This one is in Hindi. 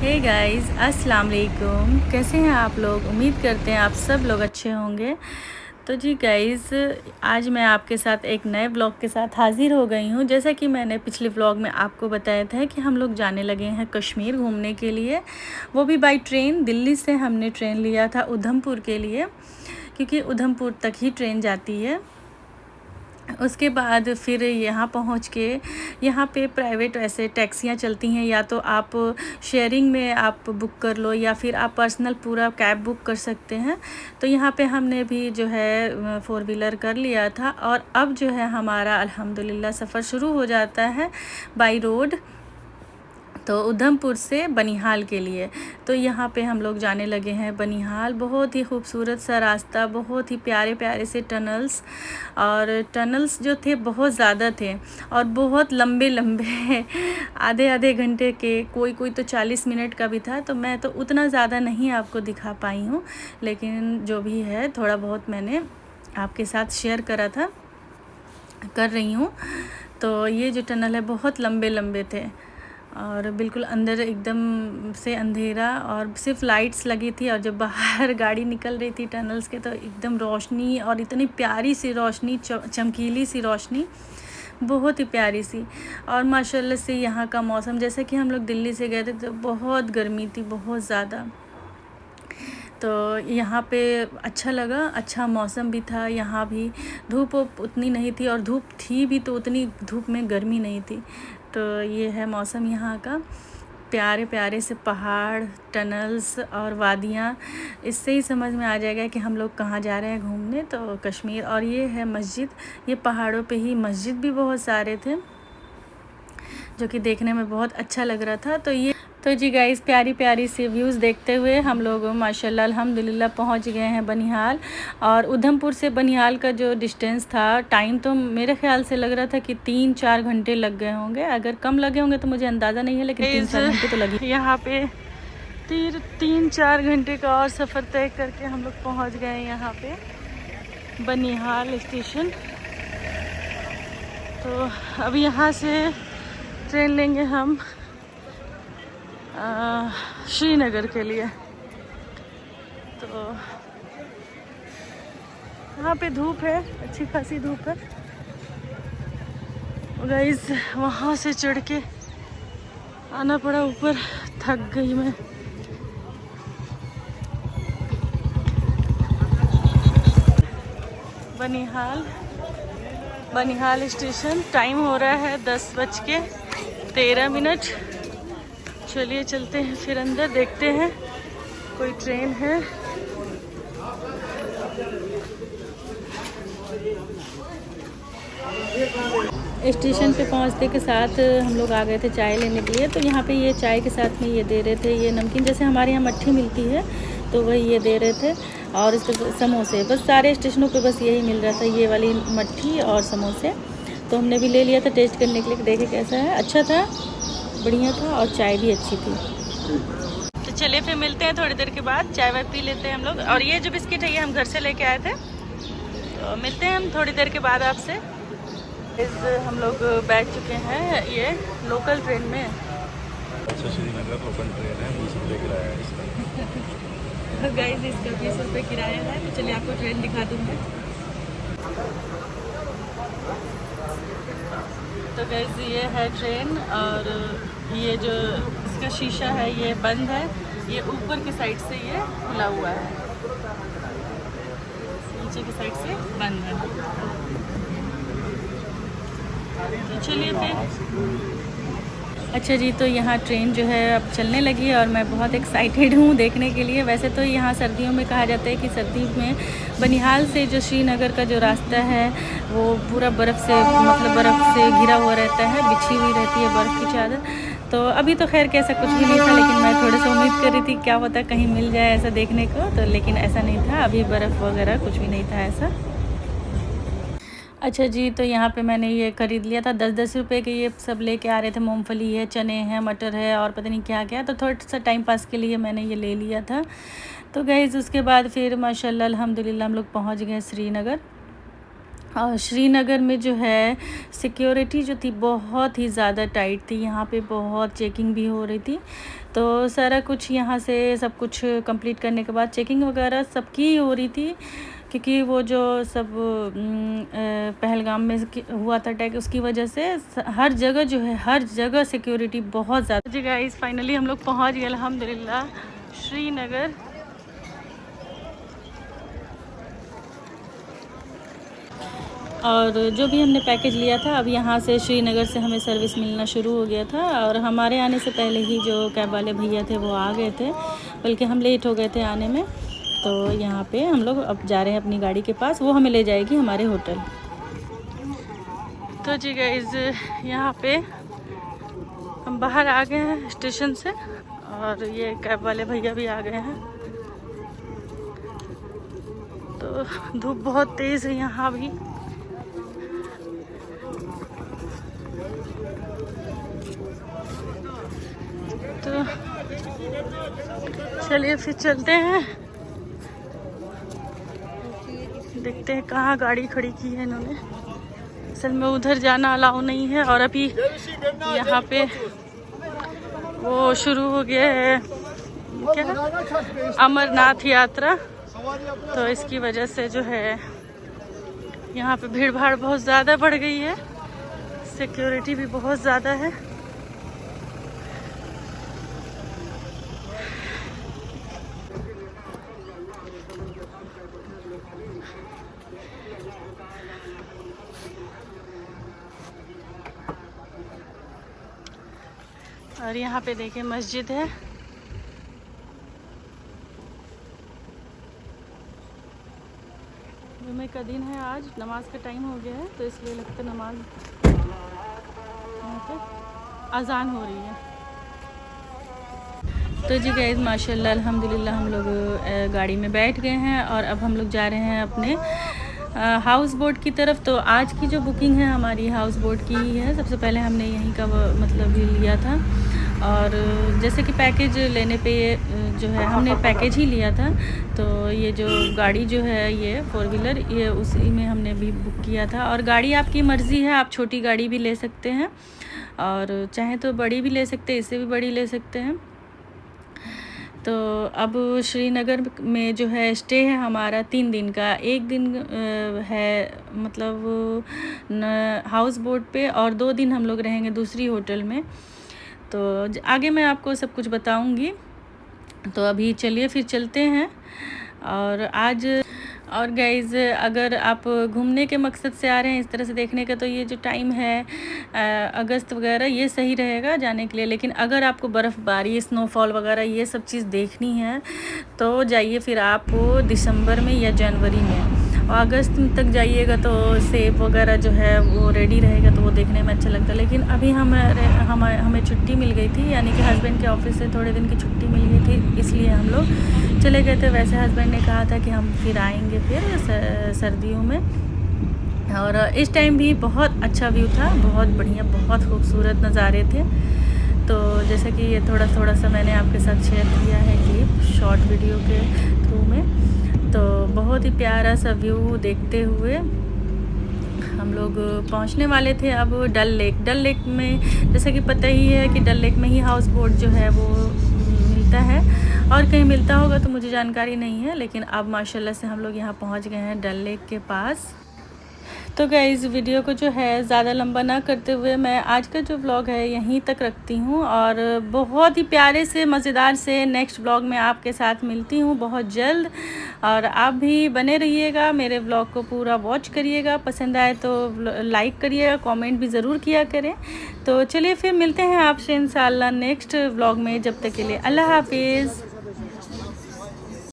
हे गाइस, अस्सलाम वालेकुम। कैसे हैं आप लोग? उम्मीद करते हैं आप सब लोग अच्छे होंगे। तो जी गाइस, आज मैं आपके साथ एक नए ब्लॉग के साथ हाज़िर हो गई हूँ। जैसा कि मैंने पिछले ब्लॉग में आपको बताया था कि हम लोग जाने लगे हैं कश्मीर घूमने के लिए, वो भी बाय ट्रेन। दिल्ली से हमने ट्रेन लिया था उधमपुर के लिए, क्योंकि उधमपुर तक ही ट्रेन जाती है। उसके बाद फिर यहाँ पहुँच के यहाँ पे प्राइवेट ऐसे टैक्सियाँ चलती हैं, या तो आप शेयरिंग में आप बुक कर लो या फिर आप पर्सनल पूरा कैब बुक कर सकते हैं। तो यहाँ पे हमने भी जो है 4 व्हीलर कर लिया था, और अब जो है हमारा अल्हम्दुलिल्लाह सफ़र शुरू हो जाता है बाई रोड, तो उधमपुर से बनिहाल के लिए। तो यहाँ पे हम लोग जाने लगे हैं बनिहाल। बहुत ही खूबसूरत सा रास्ता, बहुत ही प्यारे प्यारे से टनल्स, और टनल्स जो थे बहुत ज़्यादा थे और बहुत लंबे लंबे आधे आधे घंटे के, कोई कोई तो 40 मिनट का भी था। तो मैं तो उतना ज़्यादा नहीं आपको दिखा पाई हूँ, लेकिन जो भी है थोड़ा बहुत मैंने आपके साथ शेयर कर रही हूँ। तो ये जो टनल है बहुत लंबे लंबे थे, और बिल्कुल अंदर एकदम से अंधेरा, और सिर्फ लाइट्स लगी थी। और जब बाहर गाड़ी निकल रही थी टनल्स के, तो एकदम रोशनी, और इतनी प्यारी सी रोशनी, चमकीली सी रोशनी, बहुत ही प्यारी सी। और माशाल्लाह से यहाँ का मौसम, जैसे कि हम लोग दिल्ली से गए थे तो बहुत गर्मी थी, बहुत ज़्यादा। तो यहाँ पे अच्छा लगा, अच्छा मौसम भी था। यहाँ भी धूप उतनी नहीं थी, और धूप थी भी तो उतनी धूप में गर्मी नहीं थी। तो ये है मौसम यहाँ का। प्यारे प्यारे से पहाड़, टनल्स और वादियाँ, इससे ही समझ में आ जाएगा कि हम लोग कहाँ जा रहे हैं घूमने। तो कश्मीर। और ये है मस्जिद, ये पहाड़ों पे ही मस्जिद भी बहुत सारे थे, जो कि देखने में बहुत अच्छा लग रहा था। तो जी गाइस, प्यारी प्यारी सी व्यूज़ देखते हुए हम लोग माशाल्लाह अल्हम्दुलिल्लाह पहुंच गए हैं बनिहाल। और उधमपुर से बनिहाल का जो डिस्टेंस था, टाइम तो मेरे ख्याल से लग रहा था कि 3-4 घंटे लग गए होंगे। अगर कम लगे होंगे तो मुझे अंदाज़ा नहीं है, लेकिन 3-4 घंटे तो लगे। यहाँ पे 3-4 घंटे का और सफ़र तय करके हम लोग पहुँच गए यहाँ पे बनिहाल स्टेशन। तो अब यहाँ से ट्रेन लेंगे हम श्रीनगर के लिए। तो यहाँ पे धूप है, अच्छी खासी धूप है गाइस। वहाँ से चढ़ के आना पड़ा ऊपर, थक गई मैं। बनिहाल स्टेशन। टाइम हो रहा है 10:13। चलिए चलते हैं फिर अंदर, देखते हैं कोई ट्रेन है। स्टेशन पे पहुंचते के साथ हम लोग आ गए थे चाय लेने के लिए। तो यहाँ पे ये चाय के साथ में ये दे रहे थे, ये नमकीन, जैसे हमारे यहाँ मट्ठी मिलती है तो वही ये दे रहे थे, और इसके समोसे। बस सारे स्टेशनों पे बस यही मिल रहा था, ये वाली मट्ठी और समोसे। तो हमने भी ले लिया था टेस्ट करने के लिए, देखे कैसा है। अच्छा था, बढ़िया था, और चाय भी अच्छी थी। तो चलिए फिर मिलते हैं थोड़ी देर के बाद, चाय वाय पी लेते हैं हम लोग। और ये जो बिस्किट है ये हम घर से लेके आए थे। तो मिलते हैं हम थोड़ी देर के बाद आपसे। हम लोग बैठ चुके हैं ये लोकल ट्रेन में। अच्छा, श्रीनगर लोकल ट्रेन है, 20 रुपये किराया है इसका। गाइस, इसका 20 रुपये किराया है। तो चलिए आपको ट्रेन दिखा दूँगी। तो गाइस, ये है ट्रेन, और ये जो इसका शीशा है ये बंद है, ये ऊपर की साइड से ये खुला हुआ है, नीचे की साइड से बंद है। तो चलिए फिर। अच्छा जी, तो यहाँ ट्रेन जो है अब चलने लगी है, और मैं बहुत एक्साइटेड हूँ देखने के लिए। वैसे तो यहाँ सर्दियों में कहा जाता है कि सर्दी में बनिहाल से जो श्रीनगर का जो रास्ता है वो पूरा बर्फ़ से, मतलब बर्फ़ से घिरा हुआ रहता है, बिछी हुई रहती है बर्फ़ की चादर। तो अभी तो खैर कैसा कुछ भी नहीं था, लेकिन मैं थोड़ा सा उम्मीद कर रही थी क्या होता कहीं मिल जाए ऐसा देखने को। तो लेकिन ऐसा नहीं था, अभी बर्फ़ वगैरह कुछ भी नहीं था ऐसा। अच्छा जी, तो यहाँ पे मैंने ये ख़रीद लिया था 10-10 रुपये के। ये सब लेके आ रहे थे, मूंगफली है, चने हैं, मटर है, और पता नहीं क्या क्या। तो थोड़ा सा टाइम पास के लिए मैंने ये ले लिया था। तो गाइस, उसके बाद फिर माशाल्लाह अल्हम्दुलिल्लाह हम लोग पहुँच गए श्रीनगर। और श्रीनगर में जो है सिक्योरिटी जो थी बहुत ही ज़्यादा टाइट थी। यहाँ पे बहुत चेकिंग भी हो रही थी। तो सारा कुछ यहाँ से सब कुछ कंप्लीट करने के बाद चेकिंग वगैरह सबकी हो रही थी, क्योंकि वो जो सब पहलगाम में हुआ था अटैक, उसकी वजह से हर जगह जो है, हर जगह सिक्योरिटी बहुत ज़्यादा। जी गाइस, फाइनली हम लोग पहुँच गए अल्हम्दुलिल्लाह श्रीनगर। और जो भी हमने पैकेज लिया था, अब यहाँ से श्रीनगर से हमें सर्विस मिलना शुरू हो गया था। और हमारे आने से पहले ही जो कैब वाले भैया थे वो आ गए थे, बल्कि हम लेट हो गए थे आने में। तो यहाँ पे हम लोग अब जा रहे हैं अपनी गाड़ी के पास, वो हमें ले जाएगी हमारे होटल। तो जी गाइस, यहाँ पे हम बाहर आ गए हैं स्टेशन से, और ये कैब वाले भैया भी आ गए हैं। तो धूप बहुत तेज़ है यहाँ भी। तो चलिए फिर चलते हैं, देखते हैं कहाँ गाड़ी खड़ी की है इन्होंने। असल में उधर जाना अलाउ नहीं है, और अभी यहाँ पे वो शुरू हो गया है क्या, अमरनाथ यात्रा। तो इसकी वजह से जो है यहाँ पे भीड़ भाड़ बहुत ज़्यादा बढ़ गई है, सिक्योरिटी भी बहुत ज़्यादा है। और यहाँ पे देखिए मस्जिद है। जुमे का दिन है, आज नमाज का टाइम हो गया है, तो इसलिए लगता है नमाज यहाँ पे अजान हो रही है। तो जी गाइस, माशाल्लाह अल्हम्दुलिल्लाह हम लोग गाड़ी में बैठ गए हैं, और अब हम लोग जा रहे हैं अपने हाउस बोट की तरफ। तो आज की जो बुकिंग है हमारी हाउस बोट की ही है। सबसे पहले हमने यहीं का मतलब लिया था, और जैसे कि पैकेज लेने पे जो है हमने पैकेज ही लिया था। तो ये जो गाड़ी जो है ये 4 व्हीलर, ये उसी में हमने भी बुक किया था। और गाड़ी आपकी मर्ज़ी है, आप छोटी गाड़ी भी ले सकते हैं, और चाहे तो बड़ी भी ले सकते हैं, इससे भी बड़ी ले सकते हैं। तो अब श्रीनगर में जो है स्टे है हमारा 3 दिन का। 1 दिन है मतलब हाउस बोट पे, और 2 दिन हम लोग रहेंगे दूसरी होटल में। तो आगे मैं आपको सब कुछ बताऊंगी। तो अभी चलिए फिर चलते हैं। और गाइज़, अगर आप घूमने के मकसद से आ रहे हैं इस तरह से देखने का, तो ये जो टाइम है अगस्त वगैरह, ये सही रहेगा जाने के लिए। लेकिन अगर आपको बर्फ़बारी, स्नोफॉल वगैरह ये सब चीज़ देखनी है, तो जाइए फिर आप दिसंबर में या जनवरी में। और अगस्त तक जाइएगा तो सेब वगैरह जो है वो रेडी रहेगा, तो वो देखने में अच्छा लगता है। लेकिन अभी हमें छुट्टी मिल गई थी, यानी कि हस्बैंड के ऑफिस से थोड़े दिन की छुट्टी मिल गई थी, इसलिए हम लोग चले गए थे। वैसे हस्बैंड ने कहा था कि हम फिर आएंगे फिर सर्दियों में। और इस टाइम भी बहुत अच्छा व्यू था, बहुत बढ़िया, बहुत खूबसूरत नज़ारे थे। तो जैसे कि ये थोड़ा सा मैंने आपके साथ शेयर किया है क्लिप शॉर्ट वीडियो के थ्रू में। तो बहुत ही प्यारा सा व्यू देखते हुए हम लोग पहुंचने वाले थे अब डल लेक में। जैसे कि पता ही है कि डल लेक में ही हाउस बोट जो है वो मिलता है, और कहीं मिलता होगा तो मुझे जानकारी नहीं है। लेकिन अब माशाल्लाह से हम लोग यहाँ पहुँच गए हैं डल लेक के पास। तो गाइज़, वीडियो को जो है ज़्यादा लंबा ना करते हुए मैं आज का जो व्लॉग है यहीं तक रखती हूँ, और बहुत ही प्यारे से मज़ेदार से नेक्स्ट व्लॉग में आपके साथ मिलती हूँ बहुत जल्द। और आप भी बने रहिएगा, मेरे व्लॉग को पूरा वॉच करिएगा, पसंद आए तो लाइक करिएगा, कमेंट भी ज़रूर किया करें। तो चलिए फिर मिलते हैं आपसे इंशाल्लाह नेक्स्ट व्लॉग में। जब तक के लिए अल्लाह हाफिज़।